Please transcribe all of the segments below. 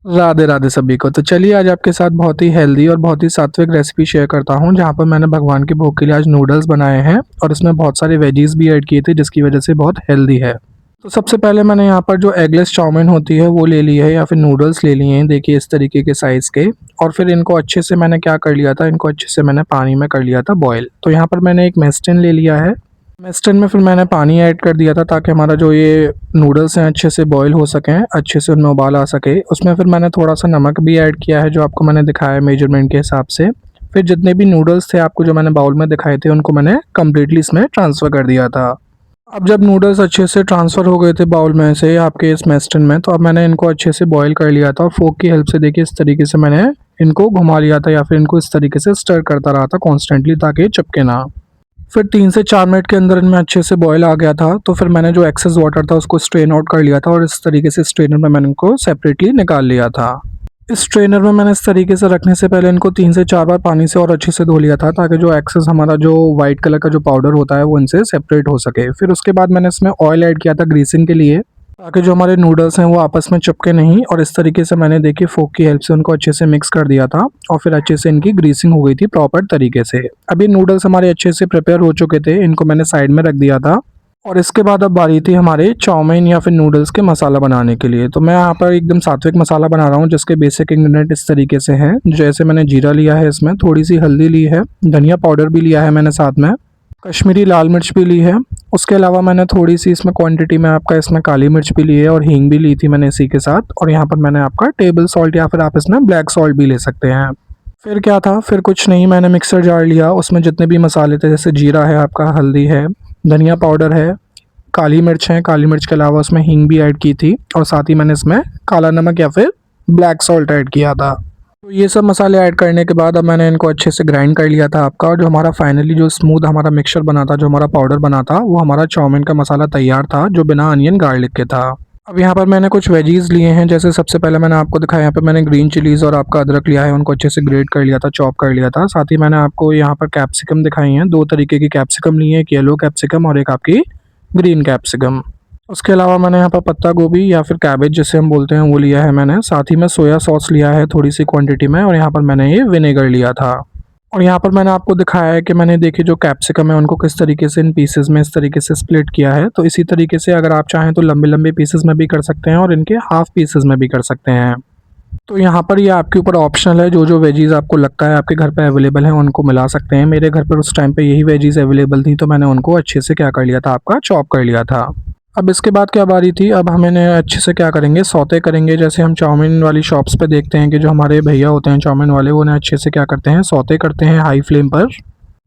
राधे राधे सभी को। तो चलिए आज आपके साथ बहुत ही हेल्दी और बहुत ही सात्विक रेसिपी शेयर करता हूँ, जहाँ पर मैंने भगवान के भोग के लिए आज नूडल्स बनाए हैं और इसमें बहुत सारे वेजीज भी ऐड किए थे, जिसकी वजह से बहुत हेल्दी है। तो सबसे पहले मैंने यहाँ पर जो एगलेस चाउमीन होती है वो ले ली है, या फिर नूडल्स ले लिए हैं, देखिए इस तरीके के साइज़ के। और फिर इनको अच्छे से मैंने क्या कर लिया था, इनको अच्छे से मैंने पानी में कर लिया था बॉयल। तो यहाँ पर मैंने एक मेस्टिन ले लिया है। मेस्टन में फिर मैंने पानी ऐड कर दिया था, ताकि हमारा जो ये नूडल्स हैं अच्छे से बॉईल हो सकें, अच्छे से उनमें उबाल आ सके। उसमें फिर मैंने थोड़ा सा नमक भी ऐड किया है, जो आपको मैंने दिखाया है मेजरमेंट के हिसाब से। फिर जितने भी नूडल्स थे आपको जो मैंने बाउल में दिखाए थे, उनको मैंने कम्प्लीटली इसमें ट्रांसफ़र कर दिया था। अब जब नूडल्स अच्छे से ट्रांसफ़र हो गए थे बाउल में से आपके इस मेस्टन में, तो अब मैंने इनको अच्छे से बॉईल कर लिया था और फोक की हेल्प से देखिए इस तरीके से मैंने इनको घुमा लिया था, या फिर इनको इस तरीके से स्टर करता रहा था कॉन्स्टेंटली, ताकि ये चिपके ना। फिर 3 से 4 मिनट के अंदर इनमें अच्छे से बॉयल आ गया था। तो फिर मैंने जो एक्सेस वाटर था उसको स्ट्रेन आउट कर लिया था, और इस तरीके से स्ट्रेनर में मैंने इनको सेपरेटली निकाल लिया था। इस स्ट्रेनर में मैंने इस तरीके से रखने से पहले इनको 3 से 4 बार पानी से और अच्छे से धो लिया था, ताकि जो एक्सेस हमारा जो वाइट कलर का जो पाउडर होता है वो इनसे सेपरेट हो सके। फिर उसके बाद मैंने इसमें ऑयल ऐड किया था ग्रीसिंग के लिए, ताकि जो हमारे नूडल्स हैं वो आपस में चिपके नहीं। और इस तरीके से मैंने देखिए फोक की हेल्प से उनको अच्छे से मिक्स कर दिया था, और फिर अच्छे से इनकी ग्रीसिंग हो गई थी प्रॉपर तरीके से। अब ये नूडल्स हमारे अच्छे से प्रिपेयर हो चुके थे, इनको मैंने साइड में रख दिया था। और इसके बाद अब बारी थी हमारे चाउमीन या फिर नूडल्स के मसाला बनाने के लिए। तो मैं यहाँ पर एकदम सात्विक मसाला बना रहा हूँ, जिसके बेसिक इंग्रेडिएंट इस तरीके से हैं। जैसे मैंने जीरा लिया है, इसमें थोड़ी सी हल्दी ली है, धनिया पाउडर भी लिया है मैंने साथ में, कश्मीरी लाल मिर्च भी ली है। उसके अलावा मैंने थोड़ी सी इसमें क्वांटिटी में आपका इसमें काली मिर्च भी ली है, और हींग भी ली थी मैंने इसी के साथ। और यहाँ पर मैंने आपका टेबल सॉल्ट या फिर आप इसमें ब्लैक सॉल्ट भी ले सकते हैं। फिर क्या था, फिर कुछ नहीं, मैंने मिक्सर जार लिया, उसमें जितने भी मसाले थे, जैसे जीरा है आपका, हल्दी है, धनिया पाउडर है, काली मिर्च है, काली मिर्च के अलावा उसमें हींग भी ऐड की थी, और साथ ही मैंने इसमें काला नमक या फिर ब्लैक सॉल्ट ऐड किया था। तो ये सब मसाले ऐड करने के बाद अब मैंने इनको अच्छे से ग्राइंड कर लिया था आपका, और जो हमारा फाइनली जो स्मूथ हमारा मिक्सचर बना था, जो हमारा पाउडर बना था, वो हमारा चाउमीन का मसाला तैयार था, जो बिना अनियन गार्लिक के था। अब यहाँ पर मैंने कुछ वेजीज लिए हैं, जैसे सबसे पहले मैंने आपको दिखाया, यहाँ पे मैंने ग्रीन चिलीज़ और आपका अदरक लिया है, उनको अच्छे से ग्रेट कर लिया था, चॉप कर लिया था। साथ ही मैंने आपको यहाँ पर कैप्सिकम दिखाई हैं, 2 तरीके की कैप्सिकम ली है, एक येलो कैप्सिकम और एक आपकी ग्रीन कैप्सिकम। उसके अलावा मैंने यहाँ पर पत्ता गोभी या फिर कैबेज जिसे हम बोलते हैं वो लिया है मैंने। साथ ही में सोया सॉस लिया है थोड़ी सी क्वांटिटी में, और यहाँ पर मैंने ये विनेगर लिया था। और यहाँ पर मैंने आपको दिखाया है कि मैंने देखिए जो कैप्सिकम है उनको किस तरीके से इन पीसेस में इस तरीके से स्प्लिट किया है। तो इसी तरीके से अगर आप चाहें तो लंबे लंबे पीसेस में भी कर सकते हैं, और इनके हाफ पीसेस में भी कर सकते हैं। तो यहाँ पर ये आपके ऊपर ऑप्शनल है, जो जो वेजीज़ आपको लगता है आपके घर पे अवेलेबल हैं उनको मिला सकते हैं। मेरे घर पर उस टाइम पे यही वेजीज़ अवेलेबल थी, तो मैंने उनको अच्छे से क्या कर लिया था, आपका चॉप कर लिया था। अब इसके बाद क्या बारी थी, अब हम इन्हें अच्छे से क्या करेंगे, सौते करेंगे। जैसे हम चाउमीन वाली शॉप्स पे देखते हैं कि जो हमारे भैया होते हैं चाउमीन वाले, वो उन्हें अच्छे से क्या करते हैं, सौते करते हैं हाई फ्लेम पर।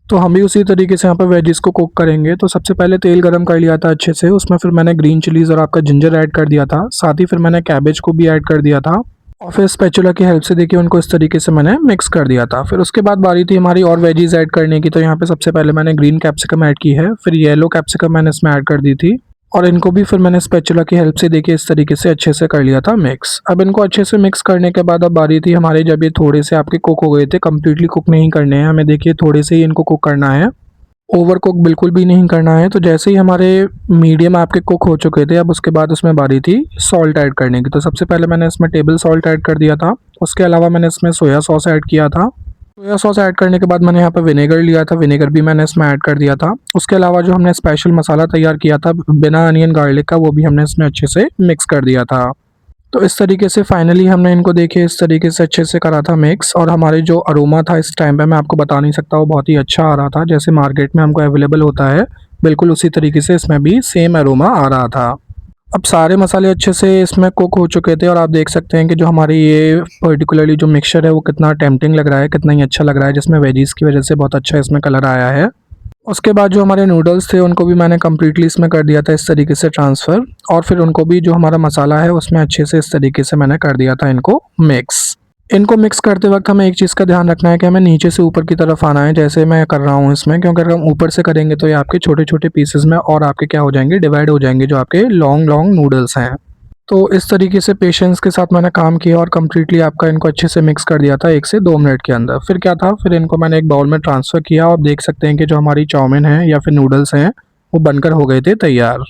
तो हम भी उसी तरीके से यहाँ पर वेजिस को कुक करेंगे। तो सबसे पहले तेल गरम कर लिया था अच्छे से, उसमें फिर मैंने ग्रीन चिलीज़ और आपका जिंजर ऐड कर दिया था। साथ ही फिर मैंने कैबेज को भी ऐड कर दिया था, और फिर स्पैचुला की हेल्प से देखिए उनको इस तरीके से मैंने मिक्स कर दिया था। फिर उसके बाद बारी थी हमारी और वेजीज ऐड करने की। तो यहाँ पे सबसे पहले मैंने ग्रीन कैप्सिकम ऐड की है, फिर येलो कैप्सिकम मैंने इसमें ऐड कर दी थी, और इनको भी फिर मैंने स्पैचुला की हेल्प से देखिए इस तरीके से अच्छे से कर लिया था मिक्स। अब इनको अच्छे से मिक्स करने के बाद अब बारी थी हमारे, जब ये थोड़े से आपके कुक हो गए थे, कम्प्लीटली कुक नहीं करने हैं हमें, देखिए थोड़े से ही इनको कुक करना है, ओवर कुक बिल्कुल भी नहीं करना है। तो जैसे ही हमारे मीडियम आपके कुक हो चुके थे, अब उसके बाद उसमें बारी थी सॉल्ट ऐड करने की। तो सबसे पहले मैंने इसमें टेबल सॉल्ट ऐड कर दिया था। उसके अलावा मैंने इसमें सोया सॉस ऐड किया था। सोया सॉस ऐड करने के बाद मैंने यहाँ पर विनेगर लिया था, विनेगर भी मैंने इसमें ऐड कर दिया था। उसके अलावा जो हमने स्पेशल मसाला तैयार किया था बिना अनियन गार्लिक का, वो भी हमने इसमें अच्छे से मिक्स कर दिया था। तो इस तरीके से फाइनली हमने इनको देखिए इस तरीके से अच्छे से करा था मिक्स, और हमारे जो अरोमा था इस टाइम पे मैं आपको बता नहीं सकता, वो बहुत ही अच्छा आ रहा था, जैसे मार्केट में हमको अवेलेबल होता है बिल्कुल उसी तरीके से इसमें भी सेम अरोमा आ रहा था। अब सारे मसाले अच्छे से इसमें कुक हो चुके थे, और आप देख सकते हैं कि जो हमारी ये पर्टिकुलरली जो मिक्सचर है वो कितना टेम्पटिंग लग रहा है, कितना ही अच्छा लग रहा है, जिसमें वेजीज की वजह से बहुत अच्छा इसमें कलर आया है। उसके बाद जो हमारे नूडल्स थे उनको भी मैंने कम्प्लीटली इसमें कर दिया था इस तरीके से ट्रांसफ़र, और फिर उनको भी जो हमारा मसाला है उसमें अच्छे से इस तरीके से मैंने कर दिया था इनको मिक्स। इनको मिक्स करते वक्त हमें एक चीज़ का ध्यान रखना है कि हमें नीचे से ऊपर की तरफ आना है, जैसे मैं कर रहा हूँ इसमें, क्योंकि अगर हम ऊपर से करेंगे तो ये आपके छोटे छोटे पीसेस में और आपके क्या हो जाएंगे, डिवाइड हो जाएंगे जो आपके लॉन्ग लॉन्ग नूडल्स हैं। तो इस तरीके से पेशेंस के साथ मैंने काम किया, और कम्प्लीटली आपका इनको अच्छे से मिक्स कर दिया था 1 से 2 मिनट के अंदर। फिर क्या था, फिर इनको मैंने एक बाउल में ट्रांसफ़र किया, और देख सकते हैं कि जो हमारी चाउमीन है या फिर नूडल्स हैं वो बनकर हो गए थे तैयार।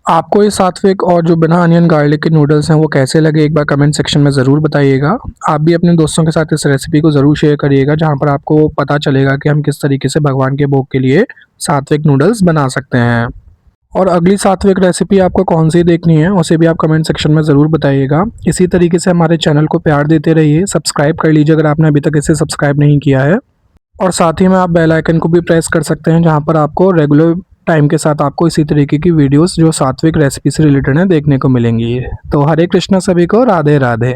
आपको ये सात्विक और जो बिना अनियन गार्लिक के नूडल्स हैं वो कैसे लगे, एक बार कमेंट सेक्शन में ज़रूर बताइएगा। आप भी अपने दोस्तों के साथ इस रेसिपी को ज़रूर शेयर करिएगा, जहाँ पर आपको पता चलेगा कि हम किस तरीके से भगवान के भोग के लिए सात्विक नूडल्स बना सकते हैं। और अगली सात्विक रेसिपी आपको कौन सी देखनी है उसे भी आप कमेंट सेक्शन में ज़रूर बताइएगा। इसी तरीके से हमारे चैनल को प्यार देते रहिए, सब्सक्राइब कर लीजिए अगर आपने अभी तक इसे सब्सक्राइब नहीं किया है। और साथ ही में आप बेल आइकन को भी प्रेस कर सकते हैं, जहाँ पर आपको रेगुलर टाइम के साथ आपको इसी तरीके की वीडियोस जो सात्विक रेसिपी से रिलेटेड हैं देखने को मिलेंगी। तो हरे कृष्णा सभी को, राधे राधे।